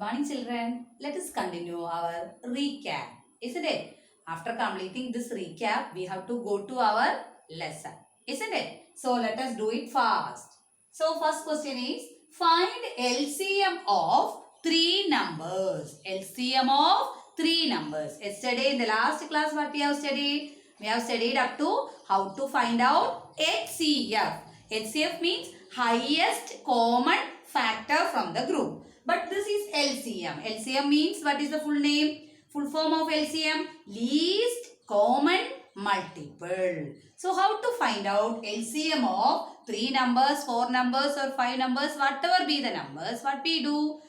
morning, children. Let us continue our recap, isn't it? After completing this recap, we have to go to our lesson, isn't it? So, let us do it fast. So, first question is, find LCM of three numbers. LCM of three numbers. Yesterday, in the last class, what we have studied? We have studied up to how to find out HCF. HCF means highest common factor from the group. But this is LCM. LCM means what is the full name? Full form of LCM? Least common multiple. So how to find out LCM of 3 numbers, 4 numbers or 5 numbers, whatever be the numbers, what we do?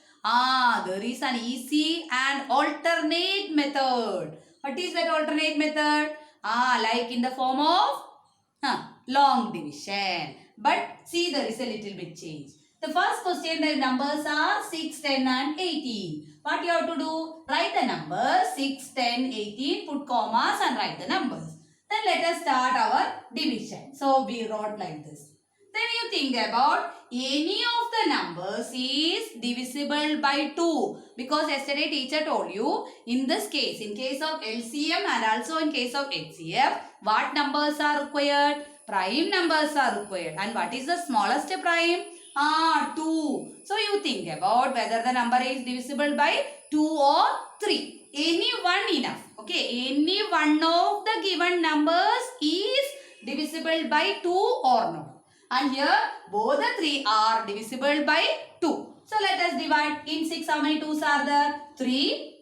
There is an easy and alternate method. What is that alternate method? Like in the form of long division. But see, there is a little bit change. The first question, the numbers are 6, 10 and 18. What you have to do? Write the numbers 6, 10, 18, put commas and write the numbers. Then let us start our division. So we wrote like this. Then you think about any of the numbers is divisible by 2. Because yesterday teacher told you, in this case, in case of LCM and also in case of HCF, what numbers are required? Prime numbers are required. And what is the smallest prime? 2. So you think about whether the number is divisible by 2 or 3. Any one enough. Okay. Any one of the given numbers is divisible by 2 or not. And here both the 3 are divisible by 2. So let us divide. In 6 how many 2's are there? 3.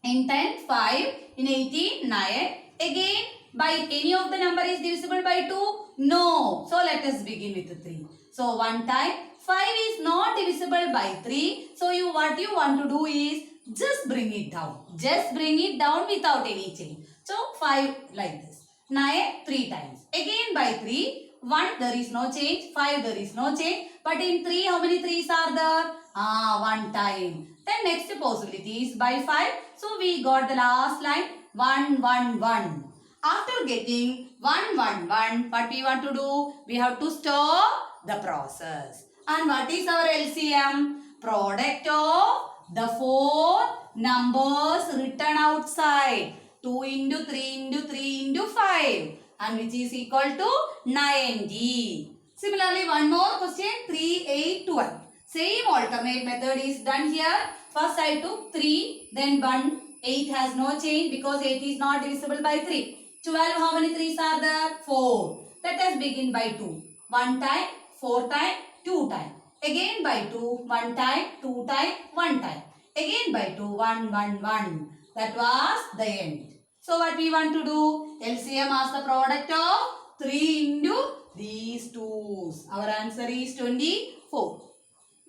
In 10 5. In 18 9. Again by any of the number is divisible by 2? No. So let us begin with 3. So one time 5 is not divisible by 3. So what you want to do is just bring it down. Just bring it down without any change. So 5 like this. 9 3 times. Again by 3. 1 there is no change. 5 there is no change. But in 3 how many 3's are there? 1 time. Then next possibility is by 5. So we got the last line 1 1 1. After getting 1 1 1, what we want to do? We have to stop the process. And what is our LCM? Product of the 4 numbers written outside. 2 into 3 into 3 into 5. And which is equal to 90. Similarly, one more question. 3, 8, 12. Same alternate method is done here. First I took 3. Then 1. 8 has no change because 8 is not divisible by 3. 12, how many 3's are there? 4. Let us begin by 2. 1 time, 4 time, 2 time. Again by 2, 1 time, 2 time, 1 time. Again by 2, 1, 1, 1. That was the end. So what we want to do? LCM as the product of 3 into these 2's. Our answer is 24.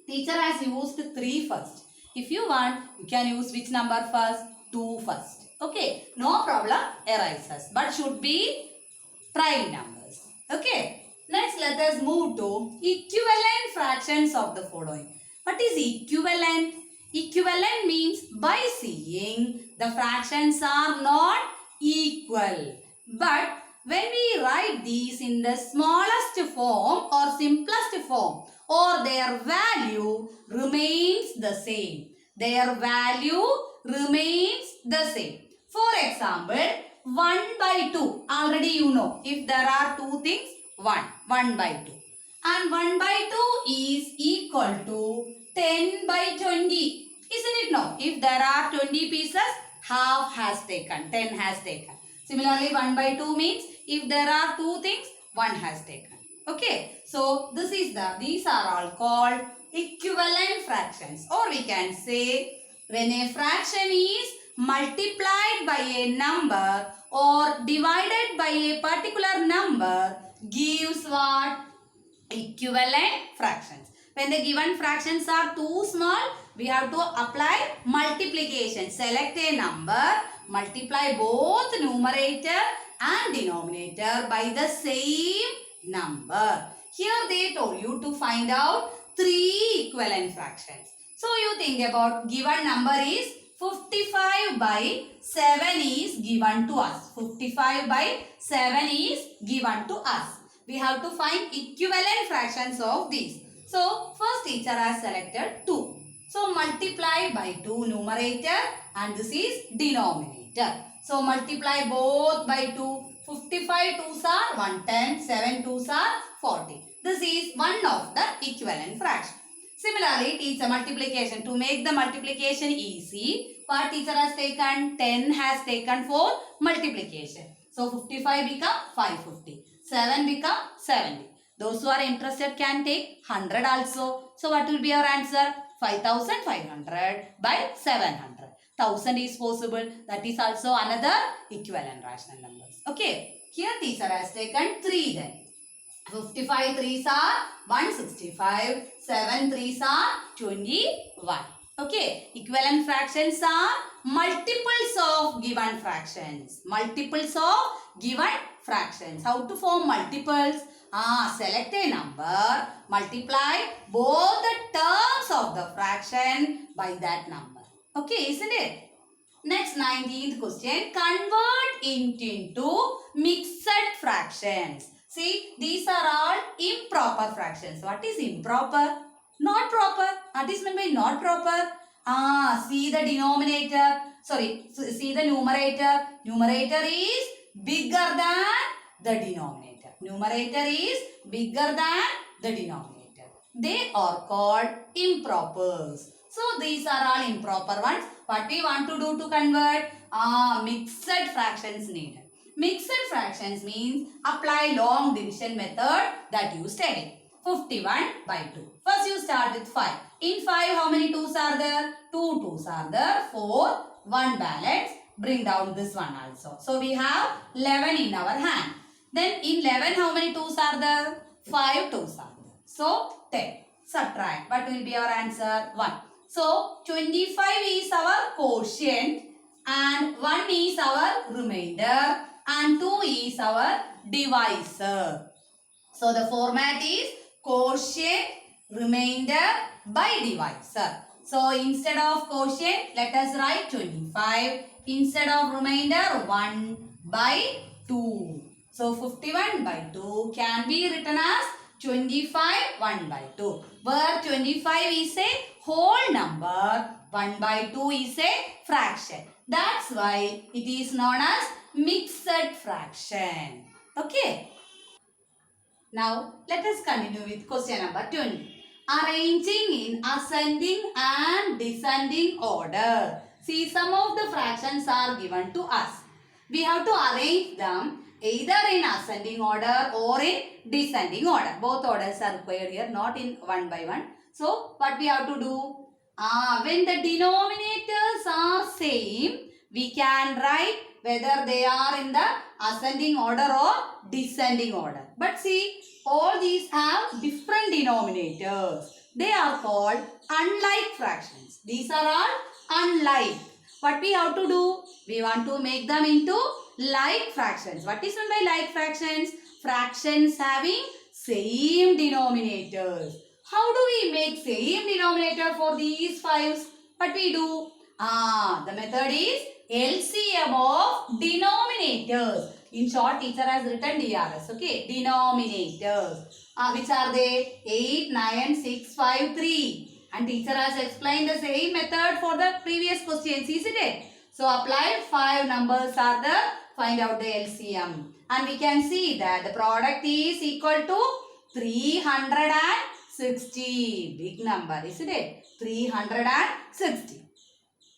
Teacher has used 3 first. If you want, you can use which number first? 2 first. Okay, no problem arises, but should be prime numbers. Okay, next let us move to equivalent fractions of the following. What is equivalent? Equivalent means by seeing the fractions are not equal. But when we write these in the smallest form or simplest form, or their value remains the same. Their value remains the same. For example, 1 by 2. Already you know. If there are two things, 1 by 2. And 1 by 2 is equal to 10 by 20. Isn't it no? If there are 20 pieces, half has taken. 10 has taken. Similarly, 1 by 2 means if there are two things, 1 has taken. Okay. So, these are all called equivalent fractions. Or we can say when a fraction is multiplied by a number or divided by a particular number gives what? Equivalent fractions. When the given fractions are too small, we have to apply multiplication. Select a number, multiply both numerator and denominator by the same number. Here they told you to find out 3 equivalent fractions. So you think about given number is 55 by 7 is given to us. 55 by 7 is given to us. We have to find equivalent fractions of these. So, first teacher has selected 2. So multiply by 2 numerator and this is denominator. So multiply both by 2. 55 2s are 110, 7 2s are 40. This is one of the equivalent fraction. Similarly, teacher multiplication. To make the multiplication easy, what teacher has taken? 10 has taken for multiplication. So 55 become 550. 7 become 70. Those who are interested can take 100 also. So what will be our answer? 5500 by 700. 1000 is possible. That is also another equivalent rational numbers. Okay. Here teacher has taken 3 then. 55 3s are 165. 7 3s are 21. Okay. Equivalent fractions are multiples of given fractions. Multiples of given fractions. How to form multiples? Select a number, multiply both the terms of the fraction by that number. Okay, isn't it? Next, 19th question. Convert it into mixed fractions. See, these are all improper fractions. What is improper? Not proper. What is meant by not proper? See the denominator. Sorry, see the numerator. Numerator is bigger than the denominator. Numerator is bigger than the denominator. They are called impropers. So these are all improper ones. What we want to do to convert? Mixed fractions needed. Mixed fractions means apply long division method that you studied. 51 by 2. First you start with 5. In 5 how many 2s are there? 2 2s are there. 4. 1 balance. Bring down this one also. So we have 11 in our hand. Then in 11 how many 2s are there? 5 2s are there. So 10. Subtract. What will be our answer? 1. So 25 is our quotient and 1 is our remainder and 2 is our divisor. So the format is quotient, remainder by divisor. So instead of quotient, let us write 25. Instead of remainder, 1 by 2. So 51 by 2 can be written as 25 1 by 2. Where 25 is a whole number, 1 by 2 is a fraction. That's why it is known as mixed fraction. Okay. Now let us continue with question number 20. Arranging in ascending and descending order. See, some of the fractions are given to us. We have to arrange them either in ascending order or in descending order. Both orders are required here, not in one by one. So what we have to do? When the denominators are same, we can write whether they are in the ascending order or descending order. But see, all these have different denominators. They are called unlike fractions. These are all unlike. What we have to do? We want to make them into like fractions. What is meant by like fractions? Fractions having same denominators. How do we make same denominator for these fives? What we do? The method is LCM of denominators. In short, teacher has written DRS. Okay, denominators. Which are they? 8, 9, 6, 5, 3. And teacher has explained the same method for the previous questions, isn't it? So apply 5 numbers are there. Find out the LCM. And we can see that the product is equal to 360. Big number, isn't it? 360.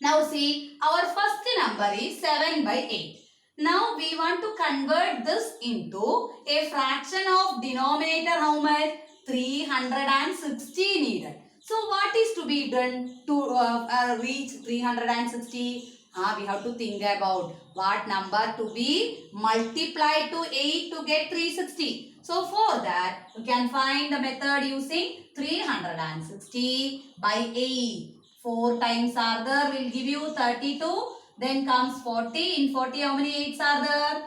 Now see, our first number is 7 by 8. Now we want to convert this into a fraction of denominator how much? 360 needed. So what is to be done to reach 360? We have to think about what number to be multiplied to 8 to get 360. So for that, you can find the method using 360 by 8. 4 times are there will give you 32. Then comes 40. In 40 how many 8s are there?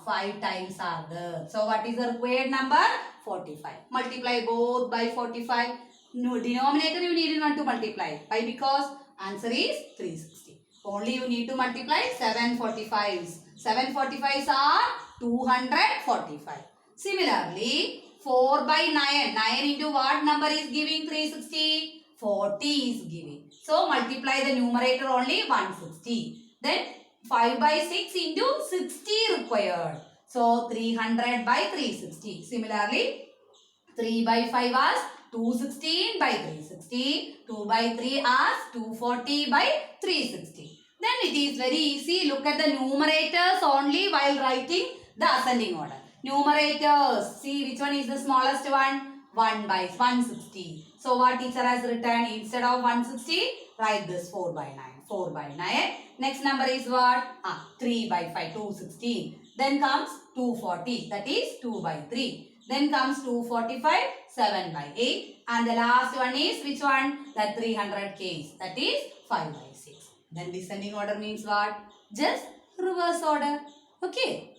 5 times are there. So what is the required number? 45. Multiply both by 45. No, denominator you need not to multiply. Why? Because answer is 360. Only you need to multiply 745s. 745s are 245. Similarly, 4 by 9. 9 into what number is giving 360? 40 is giving. So multiply the numerator only 160. Then 5 by 6 into 60 required. So 300 by 360. Similarly, 3 by 5 as 216 by 360. 2 by 3 as 240 by 360. Then it is very easy. Look at the numerators only while writing the ascending order. Numerators. See which one is the smallest one? 1 by 160. So what teacher has written? Instead of 160, write this 4 by 9. 4 by 9. Next number is what? 3 by 5, 216. Then comes 240. That is 2 by 3. Then comes 245, 7 by 8. And the last one is which one? That 300 case. That is 5 by 6. Then descending order means what? Just reverse order. Okay.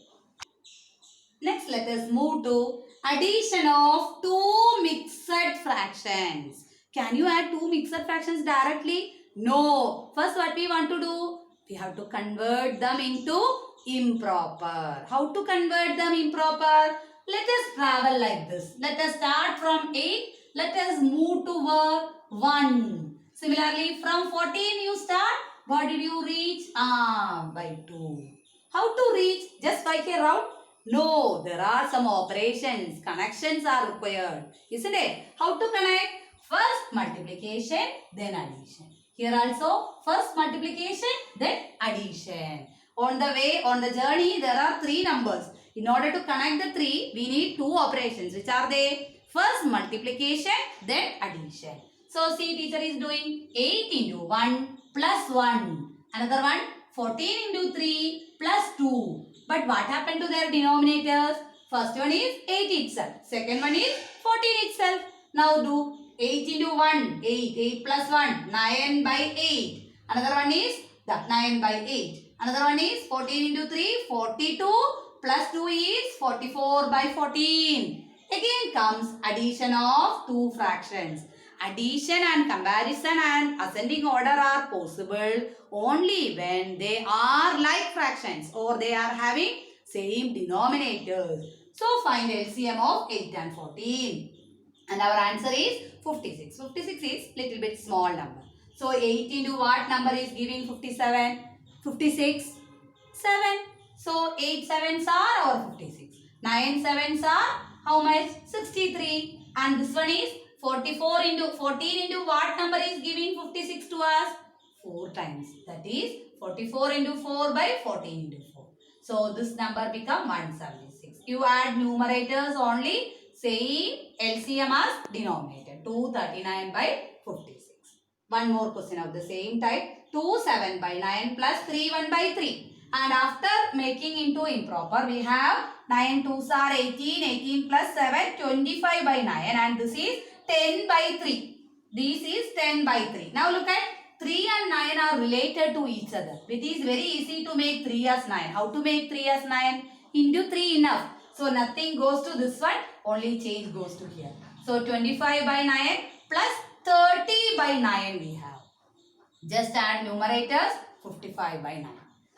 Next let us move to addition of two mixed fractions. Can you add two mixed fractions directly? No. First what we want to do? We have to convert them into improper. How to convert them improper? Let us travel like this. Let us start from 8. Let us move toward 1. Similarly, from 14 you start. What did you reach? By 2. How to reach? Just by a route? No, there are some operations. Connections are required. Isn't it? How to connect? First multiplication, then addition. Here also, first multiplication, then addition. On the way, on the journey, there are three numbers. In order to connect the three, we need two operations. Which are they? First multiplication, then addition. So, see, teacher is doing 8 into 1 plus 1. Another one, 14 into 3 plus 2. But what happened to their denominators? First one is 8 itself. Second one is 14 itself. Now do 8 into 1, 8. 8 plus 1, 9 by 8. Another one is that 9 by 8. Another one is 14 into 3, 42 plus 2 is 44 by 14. Again comes addition of two fractions. Addition and comparison and ascending order are possible only when they are like fractions or they are having same denominators. So find LCM of 8 and 14. And our answer is 56. 56 is little bit small number. So 8 into what number is giving 57? 56? 7. So 8 sevens are or 56. 9 sevens are how much? 63. And this one is 44 into 14 into what number is giving 56 to us? 4 times. That is 44 into 4 by 14 into 4. So this number become 176. You add numerators only, same LCM as denominator. 239 by 56. One more question of the same type. 2 7 by 9 plus 3 1 by 3. And after making into improper, we have 9 2s are 18, 18 plus 7, 25 by 9. And this is 10 by 3. This is 10 by 3. Now look at 3 and 9 are related to each other. It is very easy to make 3 as 9. How to make 3 as 9? Into 3 enough. So nothing goes to this one. Only change goes to here. So 25 by 9 plus 30 by 9 we have. Just add numerators 55 by 9.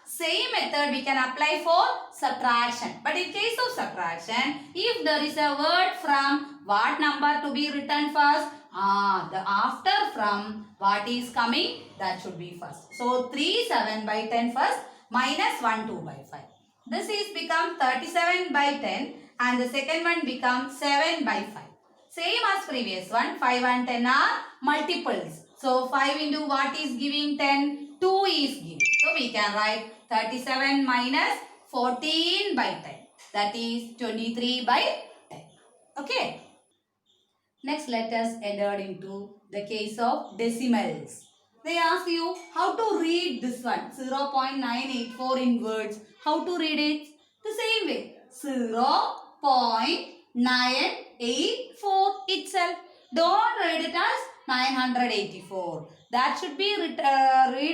Same method we can apply for subtraction. But in case of subtraction, if there is a word from what number to be written first? The after from what is coming, that should be first. So 3 7 by 10 first minus 1 2 by 5. This is become 37 by 10 and the second one becomes 7 by 5. Same as previous one, 5 and 10 are multiples. So 5 into what is giving 10? 2 is giving. So we can write 37 minus 14 by 10. That is 23 by 10. Okay. Next let us enter into the case of decimals. They ask you how to read this one 0.984 in words. How to read it? The same way 0.984 itself. Don't read it as 984. That should be read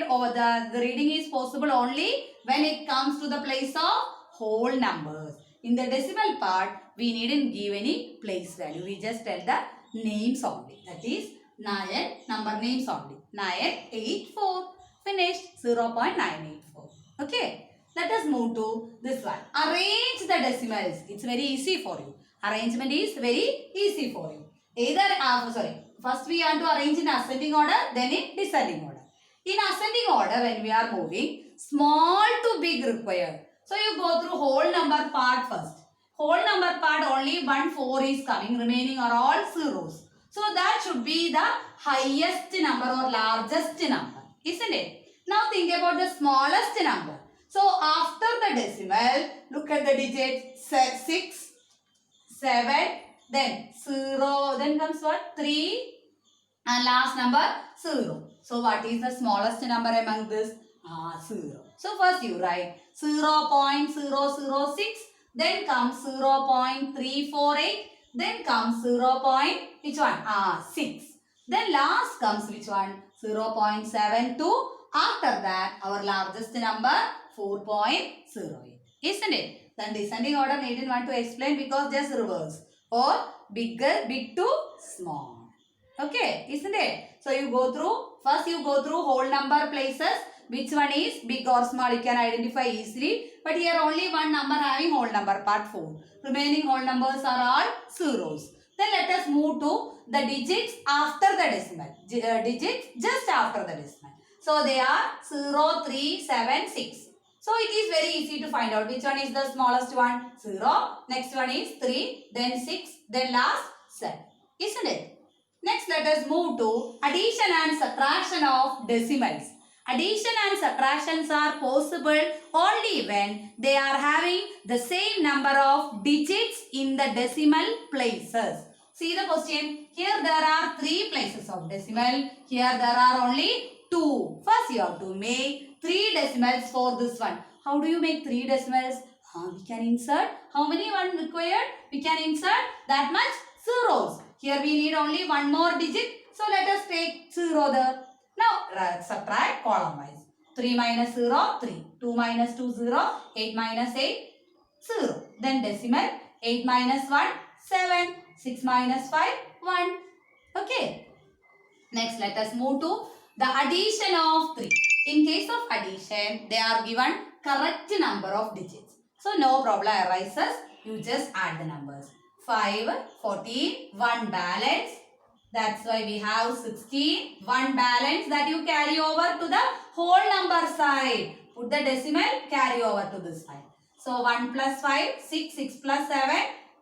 or the reading is possible only when it comes to the place of whole numbers. In the decimal part, we needn't give any place value. We just tell the names only. That is 9 number names only. 984. Finished 0.984. Okay. Let us move to this one. Arrange the decimals. It's very easy for you. Arrangement is very easy for you. Either first we have to arrange in ascending order, then in descending order. In ascending order, when we are moving, small to big required. So you go through whole number part first. Whole number part only 1, 4 is coming. Remaining are all zeros. So that should be the highest number or largest number, isn't it? Now think about the smallest number. So after the decimal, look at the digits 6, 7, then 0, then comes what? 3 and last number 0. So what is the smallest number among this? 0. So first you write 0.006, then comes 0.348, then comes 0. Which one? 6. Then last comes which one? 0.72. After that our largest number 4.08. Isn't it? Then descending order needn't want to explain because just reverse. Or big to small. Okay, isn't it? So you go through, first you go through whole number places. Which one is big or small you can identify easily. But here only one number having whole number part 4. Remaining whole numbers are all zeros. Then let us move to the digits after the decimal. Digits just after the decimal. So they are 0, 3, 7, 6. So it is very easy to find out which one is the smallest one. 0. Next one is 3, then 6, then last 7. Isn't it? Next let us move to addition and subtraction of decimals. Addition and subtractions are possible only when they are having the same number of digits in the decimal places. See the question. Here there are 3 places of decimal. Here there are only 2. First you have to make 3 decimals for this one. How do you make 3 decimals? We can insert. How many one required? We can insert that much zeros. Here we need only one more digit. So let us take 0 there. Now subtract column wise. 3 minus 0, 3. 2 minus 2, 0. 8 minus 8, 0. Then decimal. 8 minus 1, 7. 6 minus 5, 1. Okay. Next let us move to the addition of 3. In case of addition, they are given correct number of digits. So no problem arises. You just add the numbers. 5, 14, 1 balance. That's why we have 16, 1 balance that you carry over to the whole number side. Put the decimal, carry over to this side. So 1 plus 5, 6, 6 plus 7,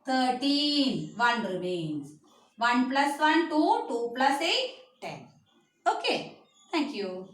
13. 1 remains. 1 plus 1, 2, 2 plus 8, 10. Okay. Thank you.